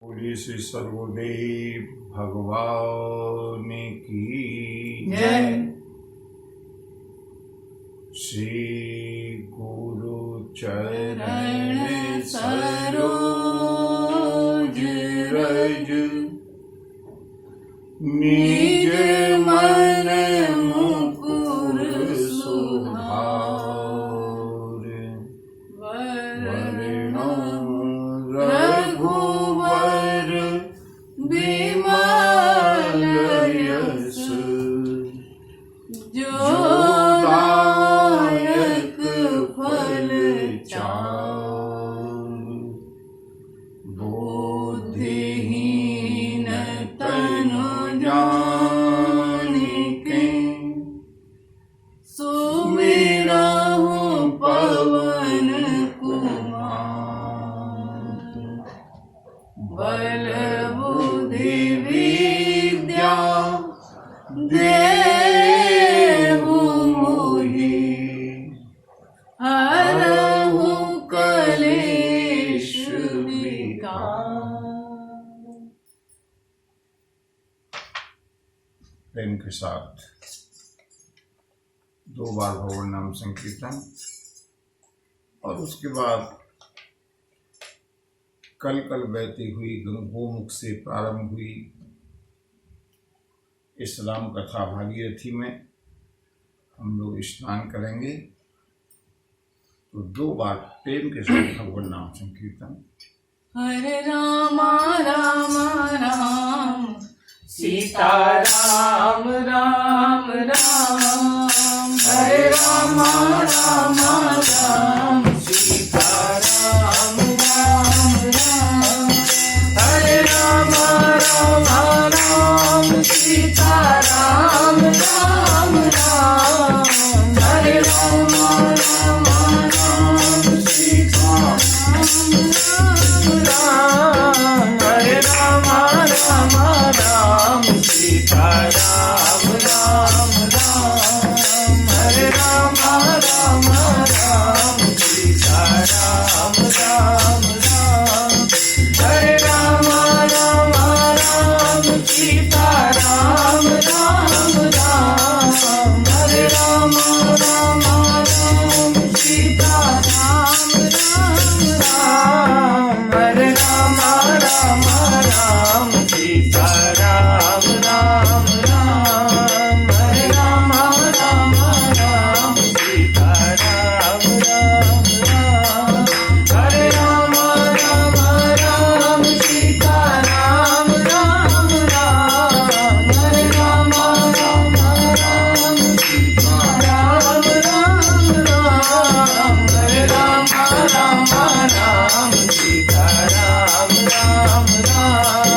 बोलिए श्री सर्वदेव भगवान की जय। श्री गुरु चरण सरोज रज निज मन मुकुर सुधार वरणो रघुवर विमल यश जो दायक फल चार बुद्धिहीन तनु जानिके सुमिरहु पवन कुमार बल बुद्धि विद्या देहु मोहि हरहु कलेश विकार। प्रेम के साथ दो बार भगवान नाम संकीर्तन और उसके बाद कल कल बहती हुई गोमुख से प्रारंभ हुई इस राम कथा भागीरथी में हम लोग स्नान करेंगे। तो दो बार प्रेम के साथ भगवान नाम संकीर्तन। हरे राम राम राम सीता राम राम राम। हरे राम राम राम सीता राम राम राम। हरे राम राम राम सीता राम राम राम। हरे राम राम राम सीता राम राम। हरे राम राम राम सीता राम राम राम। हरे राम राम राम सीता राम राम राम। हरे राम राम राम सीता राम राम राम। हरे राम राम राम सीता राम राम राम। हरे राम राम राम सीता राम राम राम। हरे राम राम राम सीता राम राम राम। हरे राम राम राम सीता राम राम राम। हरे राम राम राम सीता राम राम राम। हरे राम राम राम सीता राम राम राम।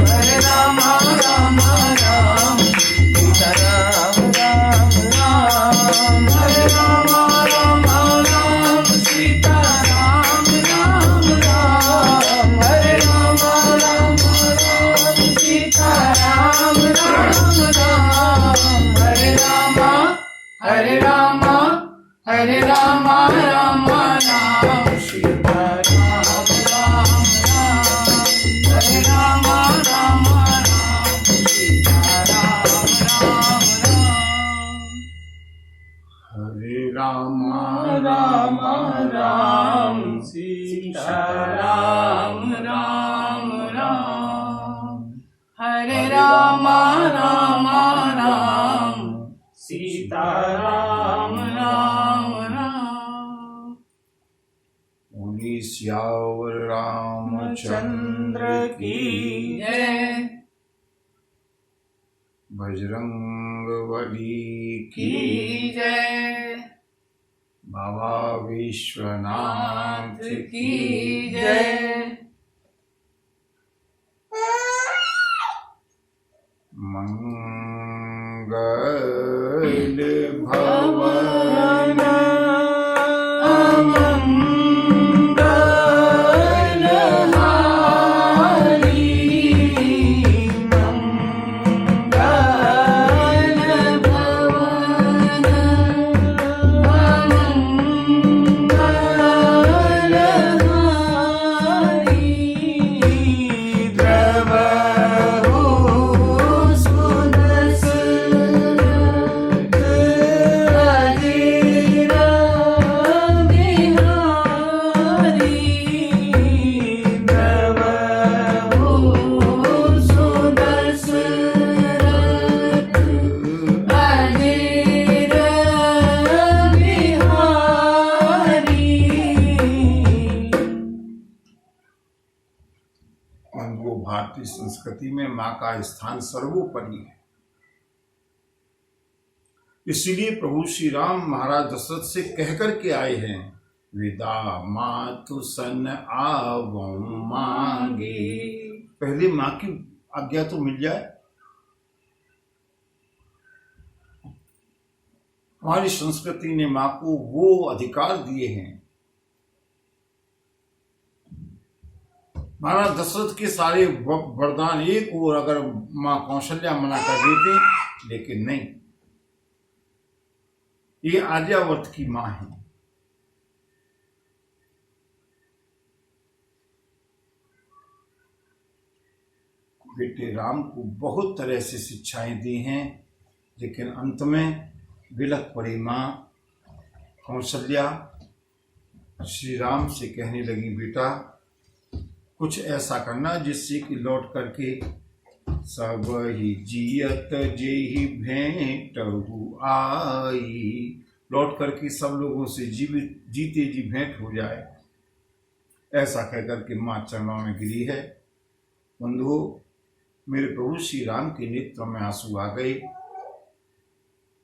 हरे राम राम राम सीता राम राम राम। हरे राम राम राम सीता राम राम राम। हरे राम राम राम सीता राम राम राम। हरे राम हरे राम हरे राम राम राम सीता राम राम राम। हरे राम राम राम सीता राम राम राम। हरे राम राम राम सीता राम राम राम। हरे राम राम राम सीता राम राम राम। बोली सियावर रामचंद्र की जय। बजरंग बली की की जय। बाबा विश्वनाथ की जय। मंगल भवन अमंगल हारी। मंगल भवन अमंगल हारी। वो भारतीय संस्कृति में माँ का स्थान सर्वोपरि है। इसलिए प्रभु श्री राम महाराज दशरथ से कहकर के आए हैं, विदा मातु सन आवं मांगे। पहले माँ की आज्ञा तो मिल जाए। हमारी संस्कृति ने माँ को वो अधिकार दिए हैं। महाराज दशरथ के सारे वरदान एक और अगर माँ कौशल्या मना कर देते, लेकिन नहीं, ये आर्यावर्त की माँ है। बेटे राम को बहुत तरह से शिक्षाएं दी हैं, लेकिन अंत में विलख पड़ी माँ कौशल्या श्री राम से कहने लगी, बेटा कुछ ऐसा करना जिससे कि लौट करके सब ही जियत जेहि भेंटहु आई, लौट करके सब लोगों से जीवित जीते जी भेंट हो जाए। ऐसा कहकर के माँ चरणों में गिरी है। बंधुओं, मेरे प्रभु श्री राम के नेत्र में आंसू आ गए।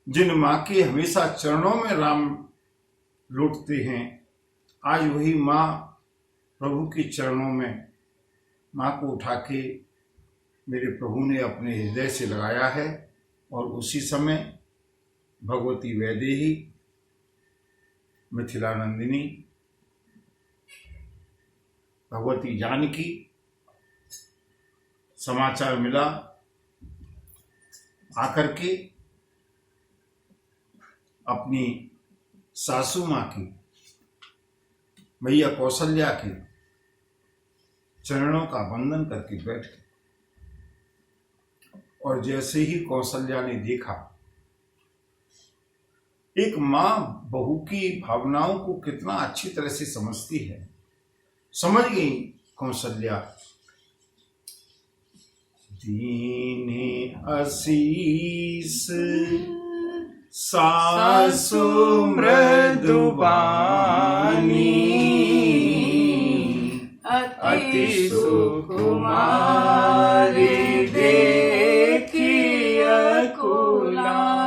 जिन माँ के हमेशा चरणों में राम लौटते हैं, आज वही माँ प्रभु के चरणों में माँ को उठा के मेरे प्रभु ने अपने हृदय से लगाया है। और उसी समय भगवती वैदेही, मिथिलानंदिनी, भगवती जानकी, समाचार मिला आकर के अपनी सासू माँ की, मैया कौशल्या के चरणों का वंदन करके बैठ गए। और जैसे ही कौशल्या ने देखा, एक माँ बहू की भावनाओं को कितना अच्छी तरह से समझती है, समझ गई कौशल्या। दीने आशीष सासु मृदुबानी, अति सुकुमारी देखी अकुलानी।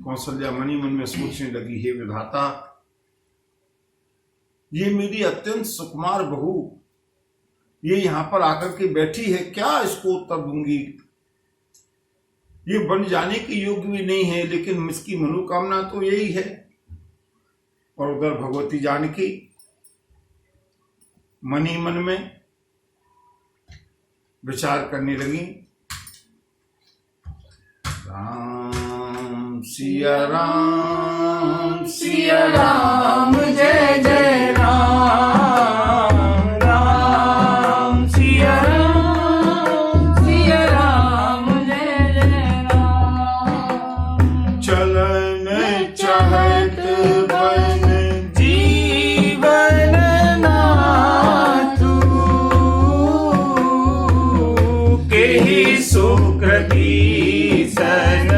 कौशल्या मनी मन में सोचने लगी, हे विधाता, ये मेरी अत्यंत सुकुमार बहू, ये यहाँ पर आकर के बैठी है, क्या इसको उत्तर दूंगी? ये बन जाने की योग्य भी नहीं है, लेकिन इसकी मनोकामना तो यही है। और उधर भगवती जानकी मनी मन में विचार करने लगी, राम सिया राम सिया राम जय जय राम, राम सिया राम जय जय राम। चलन चाहत बन जीवन नातु, केहि सुकृति सन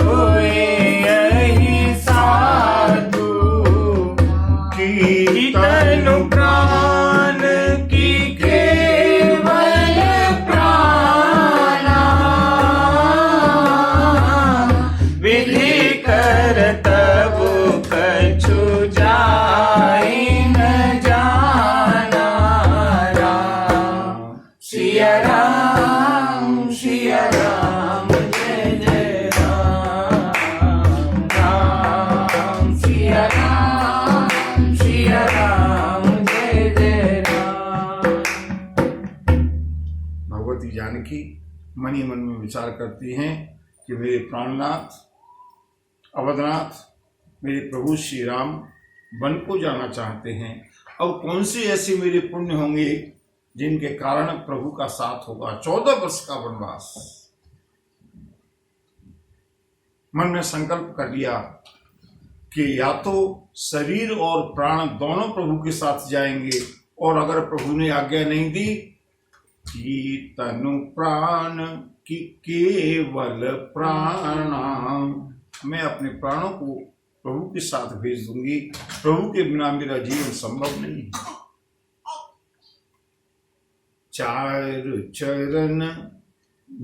होए यही साधु, की तनु प्राण की केवल प्राणा, विधि करतब कछु जाई न जाना। राम सिया राम जय जय राम, राम सिया राम जय जय राम। भगवती जानकी मनी मन में विचार करती हैं कि मेरे प्राणनाथ अवधनाथ, मेरे प्रभु श्री राम वन को जाना चाहते हैं। अब कौन से ऐसे मेरे पुण्य होंगे जिनके कारण प्रभु का साथ होगा? 14 वर्ष का वनवास। मन में संकल्प कर लिया कि या तो शरीर और प्राण दोनों प्रभु के साथ जाएंगे, और अगर प्रभु ने आज्ञा नहीं दी कि तनु प्राण की केवल प्राणाम, मैं अपने प्राणों को प्रभु के साथ भेज दूंगी। प्रभु के बिना मेरा जीवन संभव नहीं है। चारु चरण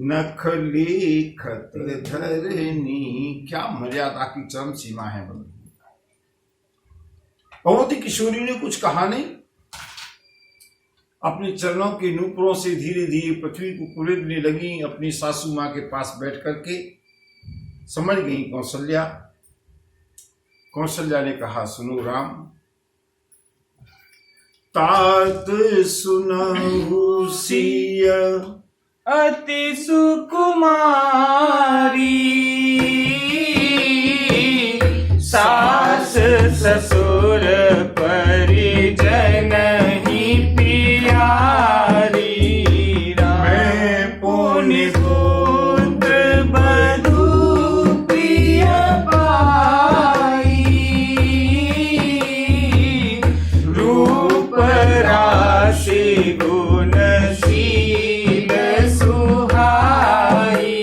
नख लेखत धरनी। क्या मर्यादा की चरम सीमा है बंधु। भगवती किशोरी ने कुछ कहा नहीं, अपने चरणों के नूपुरों से धीरे धीरे पृथ्वी को कुरेदने लगी। अपनी सासू मां के पास बैठ करके समझ गई कौशल्या। कौशल्या ने कहा, सुनो राम, तात सुनहु सिय अति सुकुमारी, सास ससुर परिजन ही प्यारी। मैं पुण्य पुत्र बधू प्रिय पाई, रूप राशि गुणशील सुहाई।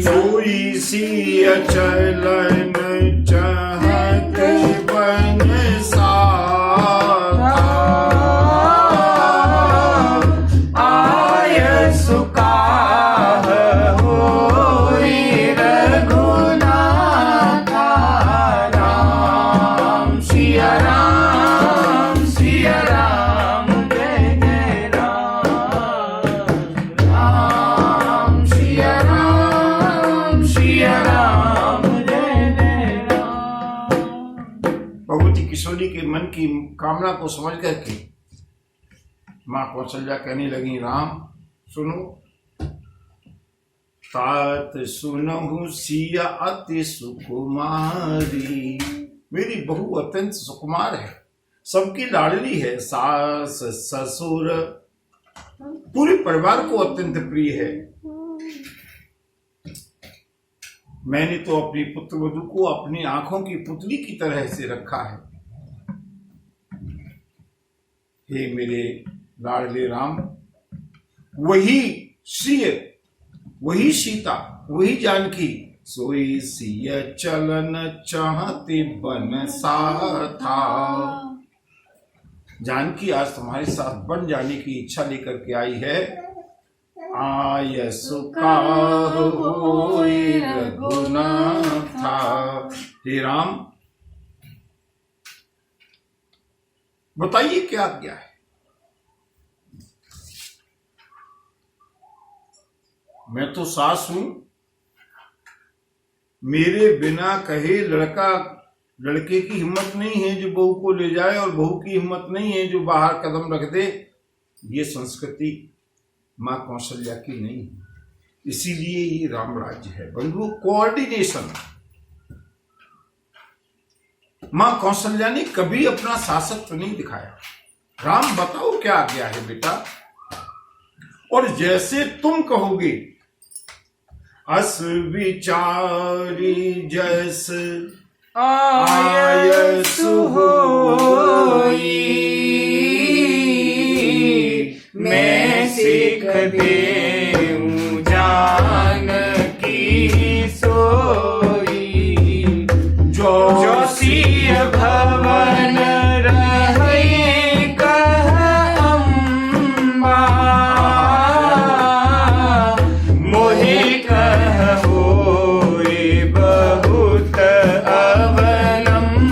सोई सिय चलन चाहत बन साथा, आय सुकाह होई रघुनाथा। राम सिया राम, सिया राम, जय जय राम। राम सिया राम, सिया राम, जय जय राम। भगवती किशोरी के मन की कामना को समझ करके मां कौशल्या कहने लगी, राम सुनो, तात सुनहु सिया अति सुकुमारी। मेरी बहू अत्यंत सुकुमार है, सबकी लाडली है, सास ससुर पूरे परिवार को अत्यंत प्रिय है। मैंने तो अपनी पुत्रवधू को अपनी आंखों की पुतली की तरह से रखा है। हे मेरे लाडले राम, वही श्री, वही सीता, वही जानकी, सोई सिय चलन चाहते बन साथा। जानकी आज तुम्हारे साथ बन जाने की इच्छा लेकर के आई है। आय सुकाह होई रघुनाथा। हे राम, बताइए क्या आज्ञा है। मैं तो सास हूं, मेरे बिना कहे लड़के की हिम्मत नहीं है जो बहू को ले जाए, और बहू की हिम्मत नहीं है जो बाहर कदम रख दे। ये संस्कृति मां कौशल्या की नहीं है, इसीलिए ये राम राज्य है बंधु। कोऑर्डिनेशन। मां कौशल्या ने कभी अपना शासकत्व नहीं दिखाया। राम बताओ क्या आज्ञा है बेटा, और जैसे तुम कहोगे। अस विचारी जस आय सुहोई, मैं सिख देऊं जानकी सोई। जो सिय भवन रहे कह अम्बा, मोहि कह होई बहुत अवलंबा।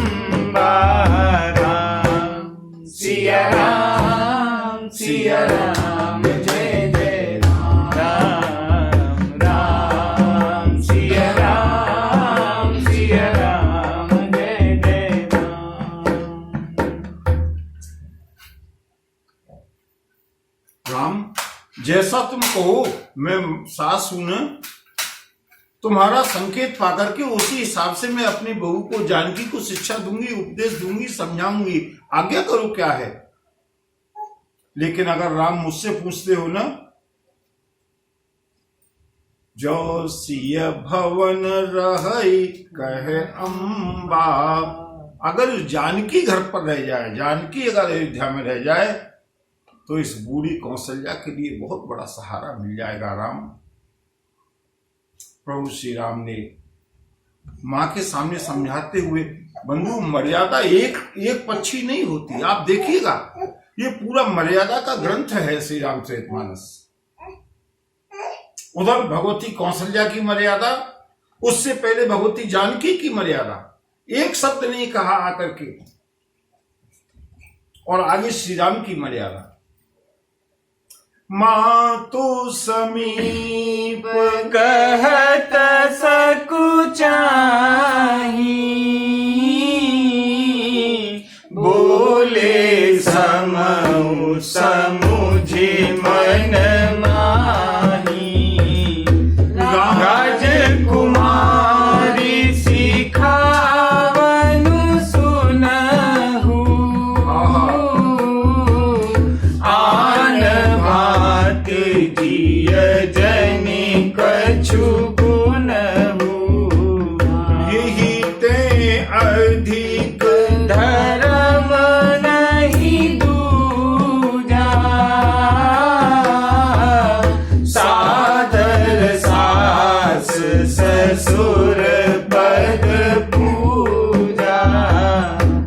राम सिया राम, सिया राम, जय जय राम। राम राम सिया राम, सिया राम, जय जय राम। राम जैसा तुम कहो, मैं सास हूं ना, तुम्हारा संकेत पाकर के उसी हिसाब से मैं अपनी बहू को, जानकी को शिक्षा दूंगी, उपदेश दूंगी, समझाऊंगी। आज्ञा करो क्या है। लेकिन अगर राम मुझसे पूछते हो ना, जो सिय भवन रही कहे अम्बा, अगर जानकी घर पर रह जाए, जानकी अगर अयोध्या में रह जाए, तो इस बूढ़ी कौशल्या के लिए बहुत बड़ा सहारा मिल जाएगा। राम, प्रभु श्री राम ने मां के सामने समझाते हुए, बंधु मर्यादा एक पक्षी नहीं होती। आप देखिएगा, ये पूरा मर्यादा का ग्रंथ है श्री रामचरितमानस। उधर भगवती कौशल्या की मर्यादा, उससे पहले भगवती जानकी की मर्यादा, एक शब्द नहीं कहा आकर के, और आगे श्री राम की मर्यादा। मातु समीप कहत सकुचाही, बोले समउ समुझे मन माही। राजकुमारी सिखावनु सुनहु, आन भात जिय जनि कछु गुनहु। यही ते अधिक धर्म नहीं दूजा, सादर सास ससुर पद पूजा।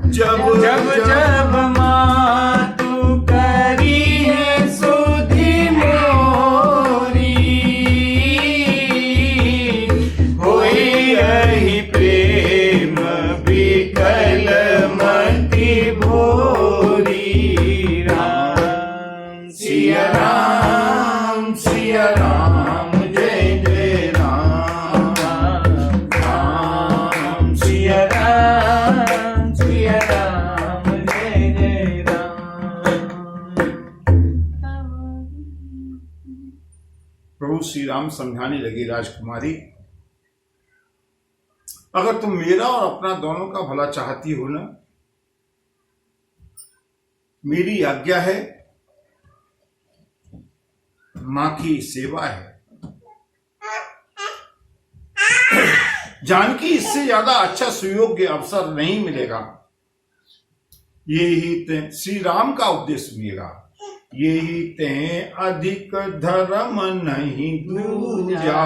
जब जब जब मातु करी है सुधि मोरी, होई रही प्रेम विकल मति भोरी। राम सिया राम सिया राम जय जय राम, राम सिया राम जय जय राम। प्रभु श्री राम समझाने लगे, राजकुमारी अगर तुम मेरा और अपना दोनों का भला चाहती हो ना, मेरी आज्ञा है, मां की सेवा है। जानकी इससे ज्यादा अच्छा सुयोग्य अवसर नहीं मिलेगा। ये ही ते श्री राम का उपदेश सुनिएगा। ये ही ते अधिक धर्म नहीं दूजा।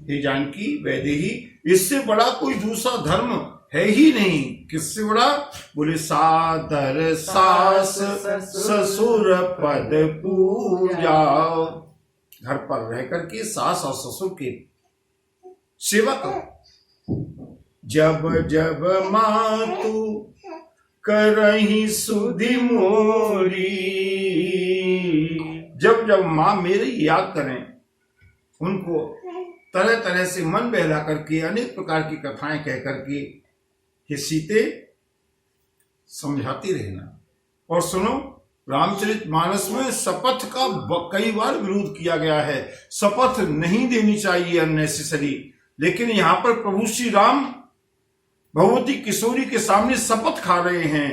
हे जानकी वैदेही, इससे बड़ा कोई दूसरा धर्म है ही नहीं। किससे बड़ा? बोले सादर सास ससुर पद पूजा। घर पर रह करके सास और ससुर की सेवा करो। जब जब मातु करही सुधि मोरी, जब जब माँ मेरी याद करें, उनको तरह तरह से मन बहला करके अनेक प्रकार की कथाएं कह करके हे सीते समझाती रहना। और सुनो, रामचरितमानस में शपथ का कई बार विरोध किया गया है। शपथ नहीं देनी चाहिए अननेसेसरी, लेकिन यहाँ पर प्रभु श्री राम भगवती किशोरी के सामने शपथ खा रहे हैं।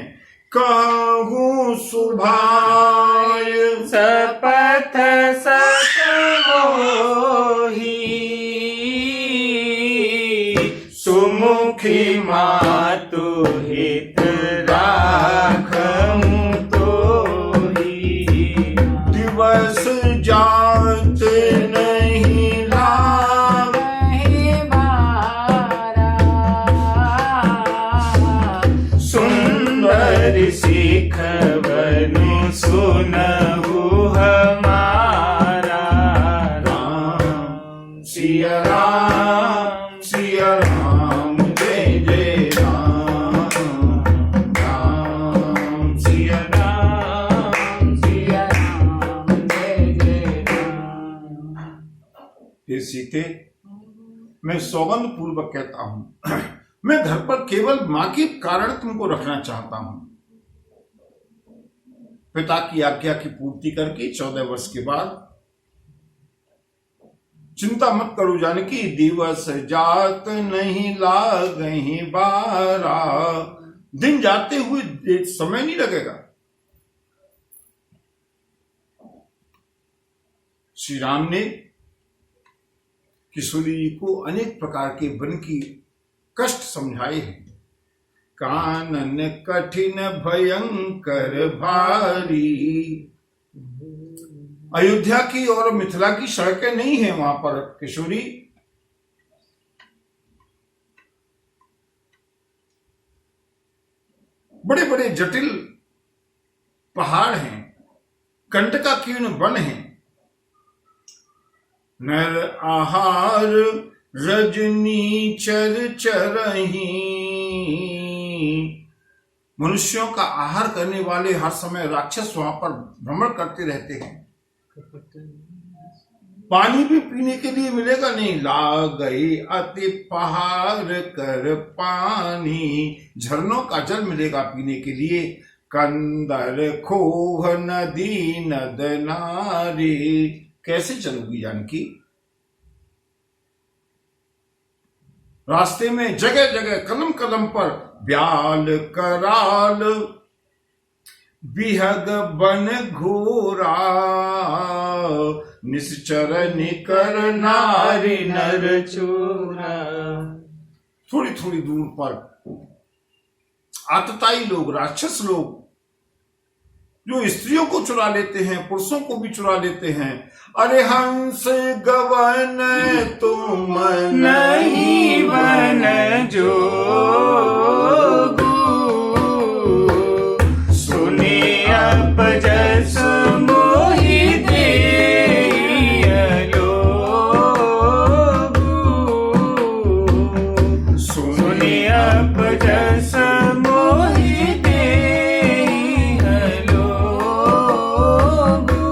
कहूँ सुभाय शपथ सत मोही, सुमुखी मातु हित राखूं तोही। दिवस जात नहीं लागे बारा, सुंदर सिखवनु सुनहु हमारा। राम सिया राम सिया राम जय जय राम, राम सिया राम जय जय राम। हे सीते, मैं सौगंध पूर्वक कहता हूं, मैं घर पर केवल मां के कारण तुमको रखना चाहता हूं। पिता की आज्ञा की पूर्ति करके 14 वर्ष के बाद चिंता मत करो जानकी, दिवस जात नहीं लागहि बारा। दिन जाते हुए समय नहीं लगेगा। श्री राम ने किशोरी जी को अनेक प्रकार के वन की कष्ट समझाए हैं। कानन कठिन भयंकर भारी, अयोध्या की और मिथिला की सड़कें नहीं है वहां पर किशोरी। बड़े बड़े जटिल पहाड़ हैं, कंटकाकीर्ण वन हैं। नर आहार रजनी चर चरही, मनुष्यों का आहार करने वाले हर समय राक्षस वहां पर भ्रमण करते रहते हैं। पानी भी पीने के लिए मिलेगा नहीं। ला गई अति पहाड़ कर पानी, झरनों का जल मिलेगा पीने के लिए। कंदर खोह नदी नद नारी, कैसे चलोगी जानकी? रास्ते में जगह जगह कदम कदम पर ब्याल कराल, बिहग बन घोरा, निश्चर निकर नारी नर चोरा। थोड़ी थोड़ी दूर पर आतताई लोग, राक्षस लोग, जो स्त्रियों को चुरा लेते हैं, पुरुषों को भी चुरा लेते हैं। अरे हंस गवन तुम नहीं बन जोगु, सुने अपजस मोहि देय लोगु, सुने अपजस मोहि देय लोगु।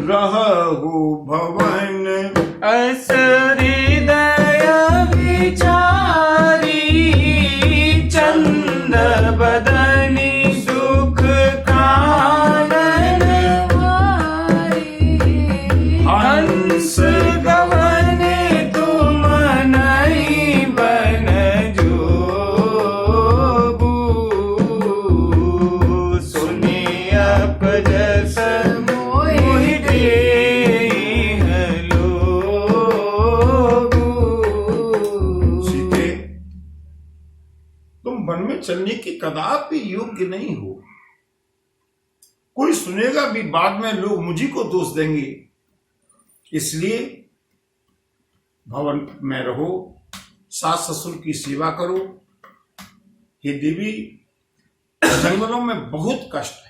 रहु भवन अस हृदय विचारी, चंद बदनी सुख कानन वारी। हंस गवन तुम नहीं बन जोगु, सुने अपजस मोहि देह लोगु। सीते, तुम वन में चलने की कदापि योग्य नहीं हो। कोई सुनेगा भी, बाद में लोग मुझी को दोष देंगे। इसलिए भवन में रहो, सास ससुर की सेवा करो। हे देवी, जंगलों में बहुत कष्ट है।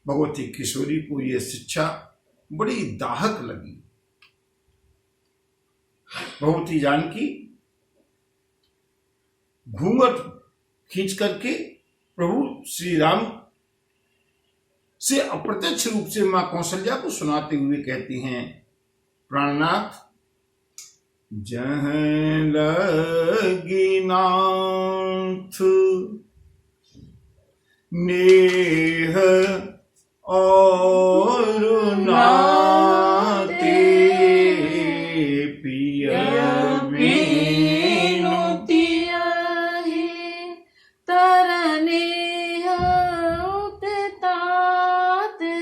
भगवती किशोरी को यह शिक्षा बड़ी दाहक लगी। भगवती जानकी घूंघट खींच करके प्रभु श्री राम से अप्रत्यक्ष रूप से मां कौशल्या को सुनाते हुए कहती हैं, प्राणनाथ, जहाँ लगी नाथ नेह और नाते, पिया बिनु तियाहि तरने ताते,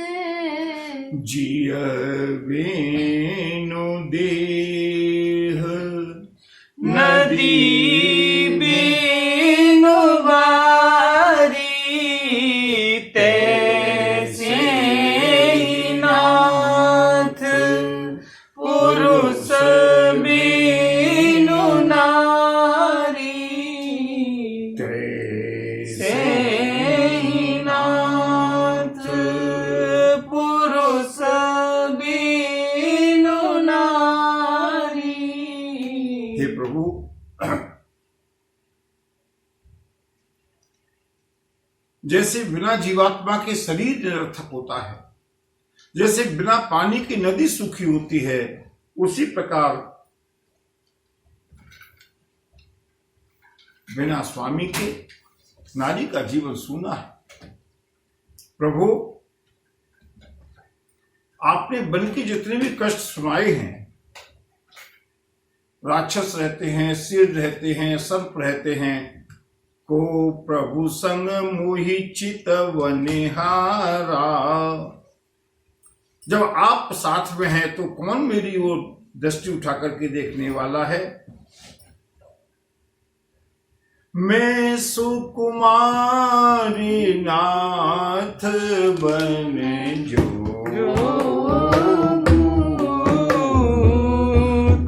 जिय बिनु देह नदी बिनु वारी, तैसे ही नाथ पुरुष बिनु नारी, तैसे ही नाथ पुरुष बिनु नारी। हे प्रभु, जैसे बिना जीवात्मा के शरीर निरर्थक होता है, जैसे बिना पानी की नदी सूखी होती है, उसी प्रकार बिना स्वामी के नारी का जीवन सूना है। प्रभु, आपने वन के जितने भी कष्ट सुनाए हैं, राक्षस रहते हैं, सिर रहते हैं, सर्प रहते हैं, को प्रभु संग मोहि चित वनिहारा। जब आप साथ में हैं तो कौन मेरी ओर दृष्टि उठा करके देखने वाला है? मैं सुकुमारी नाथ बन जो,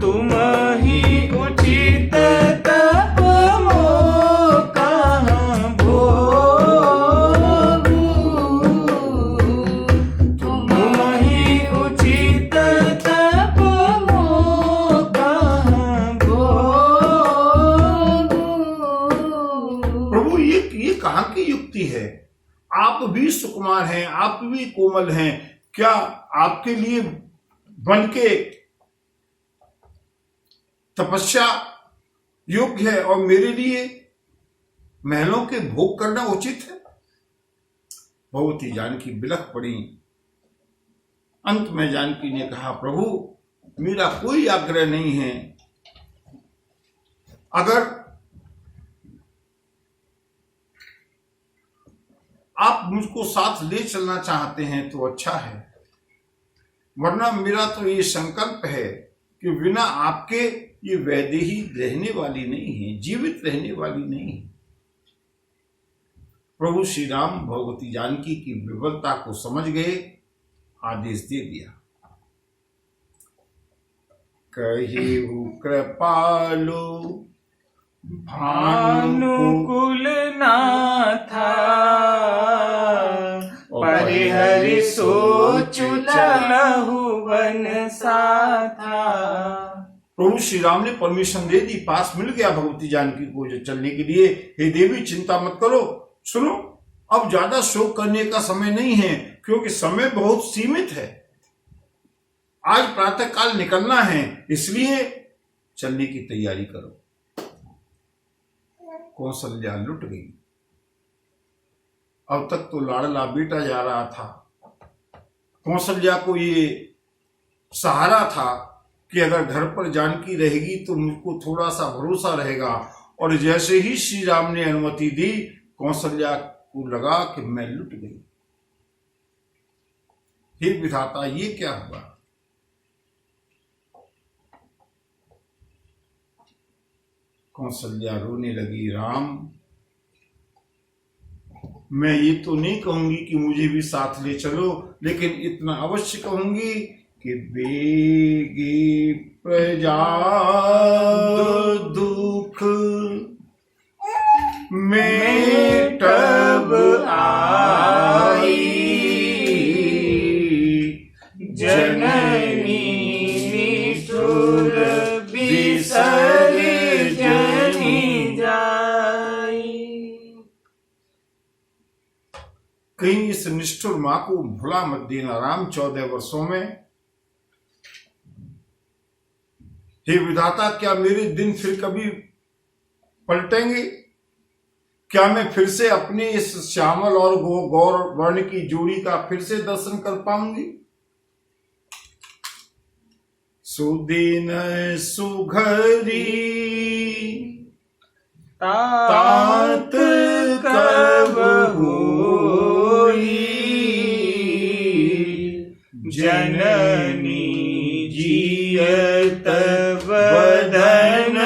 तुम ही उचित तप मोक्ष आप भी सुकुमार हैं, आप भी कोमल हैं, क्या आपके लिए बन के तपस्या योग्य है और मेरे लिए महलों के भोग करना उचित है? भगवती जानकी बिलख पड़ी। अंत में जानकी ने कहा, प्रभु मेरा कोई आग्रह नहीं है, अगर आप मुझको साथ ले चलना चाहते हैं तो अच्छा है, वरना मेरा तो ये संकल्प है कि बिना आपके ये वैदेही रहने वाली नहीं है, जीवित रहने वाली नहीं है। प्रभु श्री राम भगवती जानकी की विफलता को समझ गए, आदेश दे दिया। कहिहु कृपालु भानुकुल नाथा, परिहरि सोचु चलहु वन साथा। प्रभु श्री राम ने परमिशन दे दी, पास मिल गया भगवती जानकी को जो चलने के लिए। हे देवी चिंता मत करो, सुनो अब ज्यादा शोक करने का समय नहीं है, क्योंकि समय बहुत सीमित है। आज प्रातः काल निकलना है, इसलिए चलने की तैयारी करो। कौशल्या लुट गई। अब तक तो लाडला बेटा जा रहा था, कौशल्या को ये सहारा था कि अगर घर पर जानकी रहेगी तो मुझको थोड़ा सा भरोसा रहेगा। और जैसे ही श्री राम ने अनुमति दी, कौशल्या को लगा कि मैं लुट गई। हे विधाता, ये क्या हुआ? कौशल्या रोने लगी, राम मैं ये तो नहीं कहूंगी कि मुझे भी साथ ले चलो, लेकिन इतना अवश्य कहूंगी कि बेगी प्रजा दुख में तब आई, जननी निठुर बिसर जनी जाई। कहीं इस निष्ठुर मां को भुला मत देना राम 14 वर्षों में। हे विधाता, क्या मेरे दिन फिर कभी पलटेंगे? क्या मैं फिर से अपने इस श्यामल और गौर वर्ण की जोड़ी का फिर से दर्शन कर पाऊंगी? सुदीन सुघरी तात कब होई, जननी जियत बदन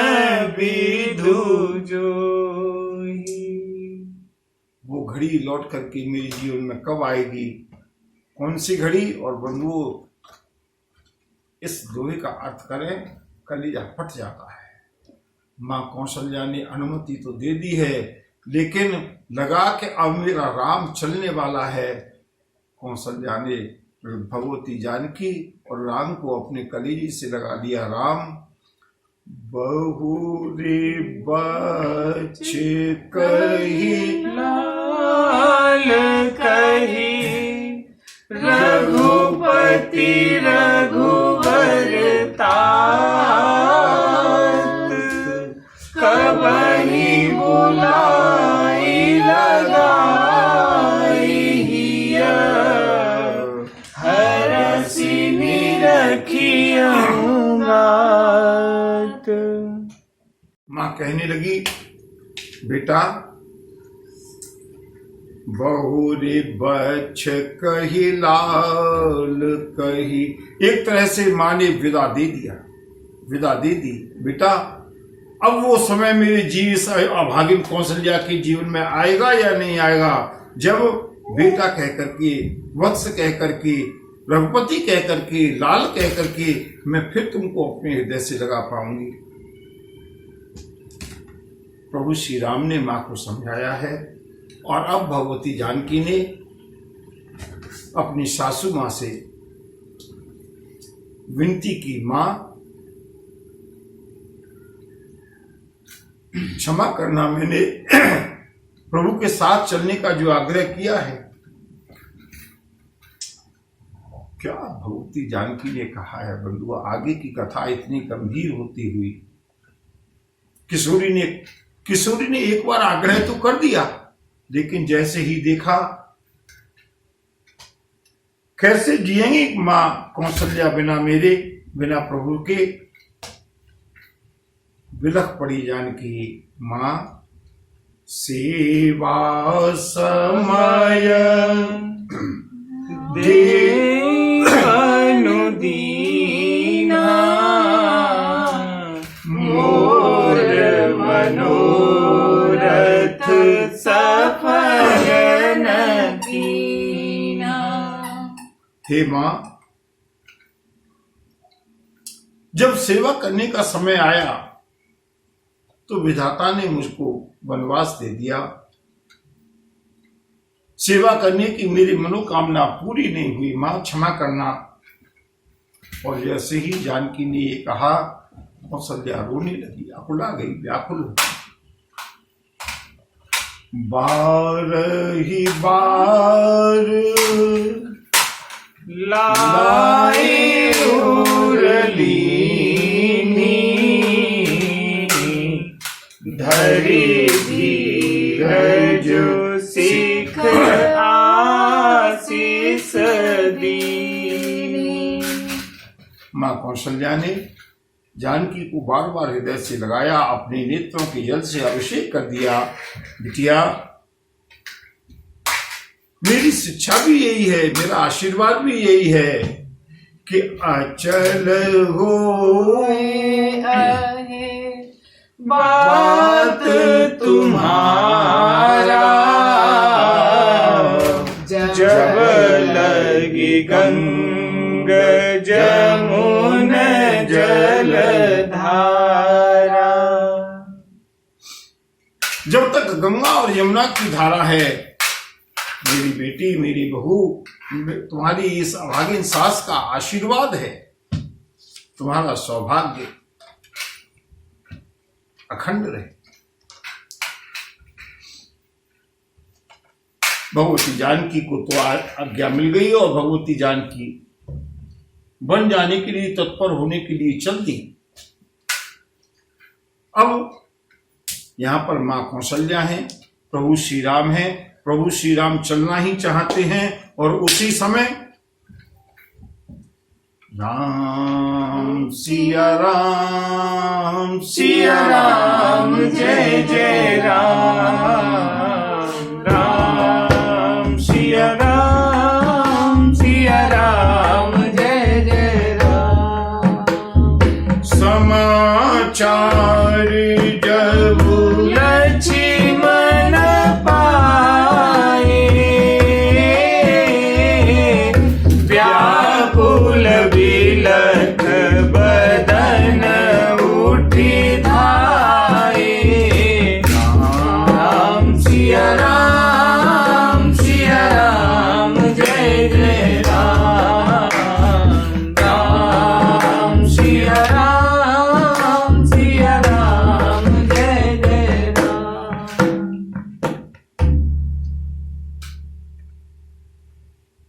विधु जोई। वो घड़ी लौट करके मेरे जीवन में कब आएगी? कौन सी घड़ी? और बंधुओं, इस दोहे का अर्थ करें, कलेजा फट जाता है। मां कौशल्या ने अनुमति तो दे दी है, लेकिन लगा कि अब मेरा राम चलने वाला है। कौशल्या ने भगवती जानकी और राम को अपने कलेजे से लगा दिया। राम बहुरे बच्चे कही लाल कही, रघुपति रघुवर तात, कबहि बुलाई लगाई हिया, हरसि निरखियंगात। मां कहने लगी, बेटा बहुरे बच्छ कही लाल कही। एक तरह से मां ने विदा दे दी। बेटा अब वो समय मेरे अभागिन कौशल्या के जीवन में आएगा या नहीं आएगा, जब बेटा कह करके, वत्स कह करके, रघुपति कह करके, लाल कह करके मैं फिर तुमको अपने हृदय से लगा पाऊंगी। प्रभु श्री राम ने मां को समझाया है, और अब भगवती जानकी ने अपनी सासू मां से विनती की, मां क्षमा करना, मैंने प्रभु के साथ चलने का जो आग्रह किया है, क्या भगवती जानकी ने कहा है बंधु। आगे की कथा इतनी गंभीर होती हुई, किशोरी ने एक बार आग्रह तो कर दिया, लेकिन जैसे ही देखा कैसे जिएंगी मां कौशल्या बिना मेरे, बिना प्रभु के, बिलख पड़ी जानकी। मां सेवा समय अनुदीना मोर मनोरथ सफल न कीना। हे मां, जब सेवा करने का समय आया तो विधाता ने मुझको वनवास दे दिया। सेवा करने की मेरी मनोकामना पूरी नहीं हुई, मां क्षमा करना। और जैसे ही जानकी ने ये कहा, कौशल्या रोने लगी, अकुला गई, व्याकुल हो गई। बार ही बार लाए उरलीनी धरी धीरज सिख आशीष दीनी। मां कौशल्या ने जानकी को बार बार हृदय से लगाया, अपने नेत्रों के जल से अभिषेक कर दिया। बिटिया, मेरी शिक्षा भी यही है, मेरा आशीर्वाद भी यही है कि अचल हो बात तुम्हारा, जब लगी गंग जमुन जलधारा। जब तक गंगा और यमुना की धारा है, मेरी बेटी, मेरी बहू, तुम्हारी इस अभागिन सास का आशीर्वाद है, तुम्हारा सौभाग्य अखंड रहे। भगवती जानकी को तो आज्ञा मिल गई और भगवती जानकी बन जाने के लिए, तत्पर होने के लिए चल दी। अब यहां पर मां कौशल्या है, प्रभु श्री राम है। प्रभु श्री राम चलना ही चाहते हैं और उसी समय राम सिया राम, सिया राम जय जय राम, राम सिया राम, सिया राम जय जय राम। समाचार जब लक्ष्मण पाए, व्याकुल बिलख बदन उठी धाये। राम सिया राम, सिया राम जय जय राम, राम सिया राम, सिया राम जय जय राम।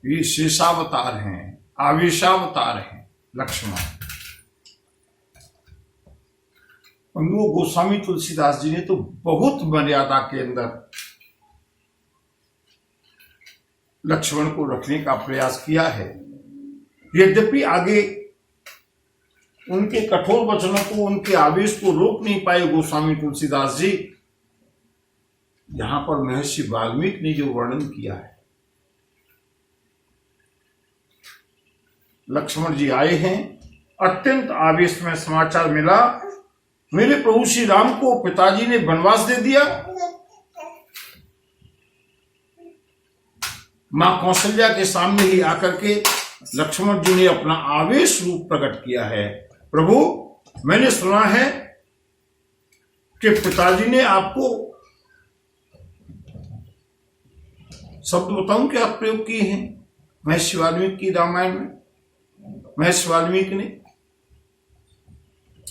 ये शेषावतार हैं, आवेशावतार हैं लक्ष्मण। वो गोस्वामी तुलसीदास जी ने तो बहुत मर्यादा के अंदर लक्ष्मण को रखने का प्रयास किया है। यद्यपि आगे उनके कठोर वचनों को, उनके आवेश को रोक नहीं पाए गोस्वामी तुलसीदास जी। यहां पर महर्षि वाल्मीकि ने जो वर्णन किया है, लक्ष्मण जी आए हैं, अत्यंत आवेश में समाचार मिला, मेरे प्रभु श्री राम को पिताजी ने वनवास दे दिया। मां कौशल्या के सामने ही आकर के लक्ष्मण जी ने अपना आवेश रूप प्रकट किया है। प्रभु, मैंने सुना है कि पिताजी ने आपको, शब्द बताऊं क्या प्रयोग किए हैं महर्षि वाल्मीकि की रामायण में। महर्षि वाल्मीकि ने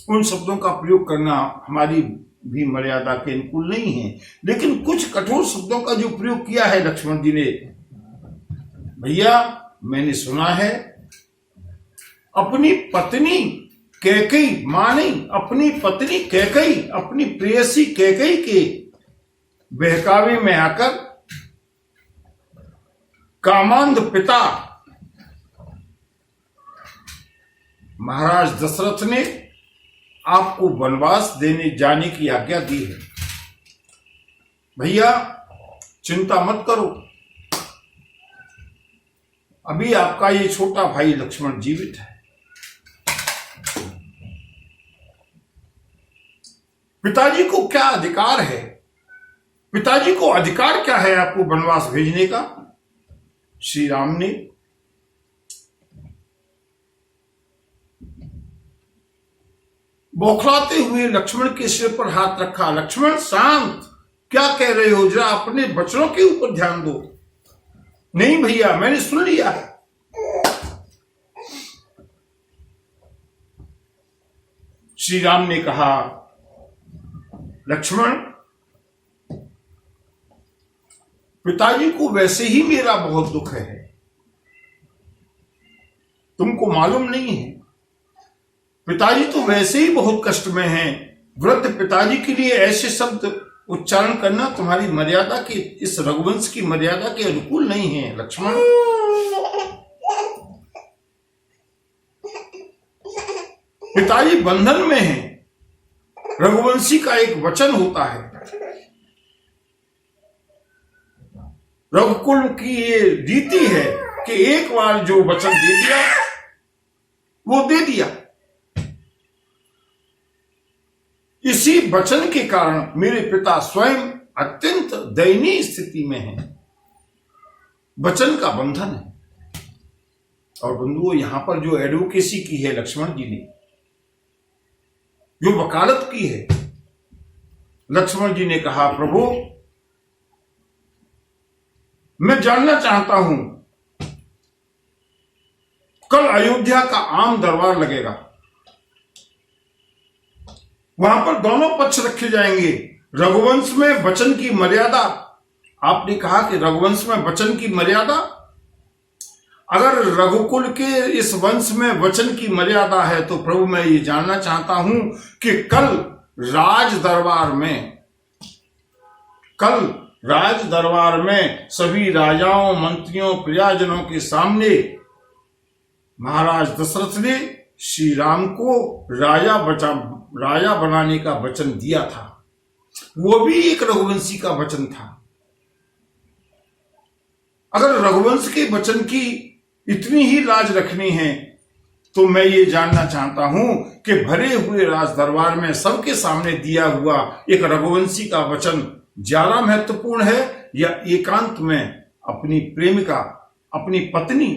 उन शब्दों का प्रयोग करना हमारी भी मर्यादा के अनुकूल नहीं है। लेकिन कुछ कठोर शब्दों का जो प्रयोग किया है लक्ष्मण जी ने, भैया मैंने सुना है अपनी पत्नी कैकेयी, मां नहीं, अपनी पत्नी कैकेयी, अपनी प्रेयसी कैकेयी के बहकावे में आकर कामांध पिता महाराज दशरथ ने आपको वनवास देने जाने की आज्ञा दी है। भैया चिंता मत करो, अभी आपका ये छोटा भाई लक्ष्मण जीवित है। पिताजी को क्या अधिकार है, पिताजी को अधिकार क्या है आपको वनवास भेजने का? श्री राम ने बौखलाते हुए लक्ष्मण के सिर पर हाथ रखा। लक्ष्मण शांत, क्या कह रहे हो, जरा अपने बचनों के ऊपर ध्यान दो। नहीं भैया मैंने सुन लिया है। श्री राम ने कहा, लक्ष्मण पिताजी को वैसे ही मेरा बहुत दुख है, तुमको मालूम नहीं है। पिताजी तो वैसे ही बहुत कष्ट में हैं। वृद्ध पिताजी के लिए ऐसे शब्द उच्चारण करना तुम्हारी मर्यादा की, इस रघुवंश की मर्यादा के अनुकूल नहीं है लक्ष्मण। पिताजी बंधन में हैं। रघुवंशी का एक वचन होता है, रघुकुल की ये रीति है कि एक बार जो वचन दे दिया वो दे दिया। इसी वचन के कारण मेरे पिता स्वयं अत्यंत दयनीय स्थिति में हैं। वचन का बंधन है। और बंधुओं, यहां पर जो एडवोकेसी की है लक्ष्मण जी ने, जो वकालत की है, लक्ष्मण जी ने कहा, प्रभु मैं जानना चाहता हूं, कल अयोध्या का आम दरबार लगेगा, वहां पर दोनों पक्ष रखे जाएंगे। रघुवंश में वचन की मर्यादा, आपने कहा कि रघुवंश में वचन की मर्यादा, अगर रघुकुल के इस वंश में वचन की मर्यादा है तो प्रभु मैं ये जानना चाहता हूं कि कल राज दरबार में सभी राजाओं, मंत्रियों, प्रजाजनों के सामने महाराज दशरथ ने श्री राम को राजा बनाने का वचन दिया था। वो भी एक रघुवंशी का वचन था। अगर रघुवंश के वचन की इतनी ही लाज रखनी है तो मैं ये जानना चाहता हूं कि भरे हुए राज दरबार में सबके सामने दिया हुआ एक रघुवंशी का वचन ज्यादा महत्वपूर्ण है या एकांत में अपनी प्रेमिका, अपनी पत्नी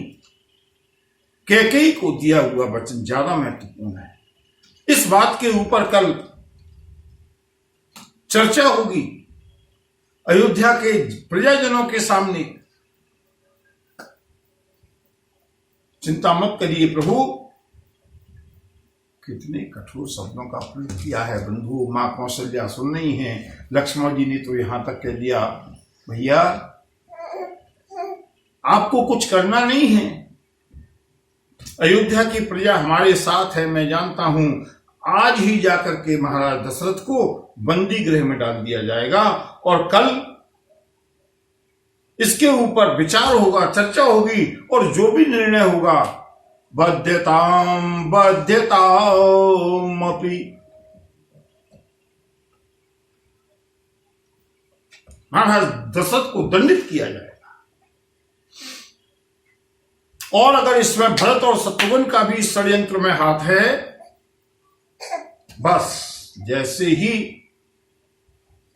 कैकेयी को दिया हुआ वचन ज्यादा महत्वपूर्ण है? इस बात के ऊपर कल चर्चा होगी अयोध्या के प्रजाजनों के सामने। चिंता मत करिए प्रभु। कितने कठोर शब्दों का प्रयोग किया है बंधु। मां कौशल्या सुन रही हैं। लक्ष्मण जी ने तो यहां तक कह दिया, भैया आपको कुछ करना नहीं है, अयोध्या की प्रजा हमारे साथ है। मैं जानता हूं आज ही जाकर के महाराज दशरथ को बंदी गृह में डाल दिया जाएगा और कल इसके ऊपर विचार होगा, चर्चा होगी और जो भी निर्णय होगा बध्यताम अपि, महाराज दशरथ को दंडित किया जाएगा। और अगर इसमें भरत और शत्रुघ्न का भी षड्यंत्र में हाथ है, बस जैसे ही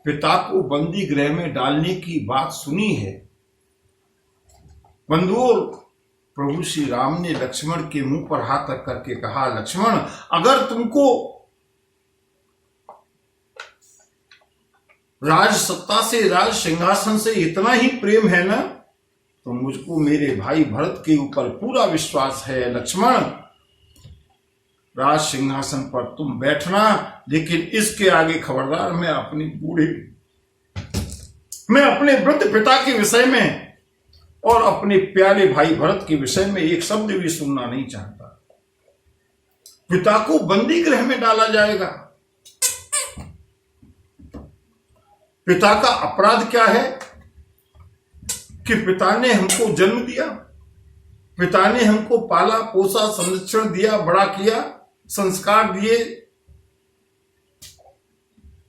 पिता को बंदी गृह में डालने की बात सुनी है, बंधुओं, प्रभु श्री राम ने लक्ष्मण के मुंह पर हाथ रख करके कहा, लक्ष्मण अगर तुमको राज सत्ता से, राज सिंहासन से इतना ही प्रेम है ना, तो मुझको मेरे भाई भरत के ऊपर पूरा विश्वास है। लक्ष्मण राज सिंहासन पर तुम बैठना, लेकिन इसके आगे खबरदार मैं अपने वृद्ध पिता के विषय में और अपने प्यारे भाई भरत के विषय में एक शब्द भी सुनना नहीं चाहता। पिता को बंदी गृह में डाला जाएगा। पिता का अपराध क्या है कि पिता ने हमको जन्म दिया, पिता ने हमको पाला पोसा, संरक्षण दिया, बड़ा किया, संस्कार दिए।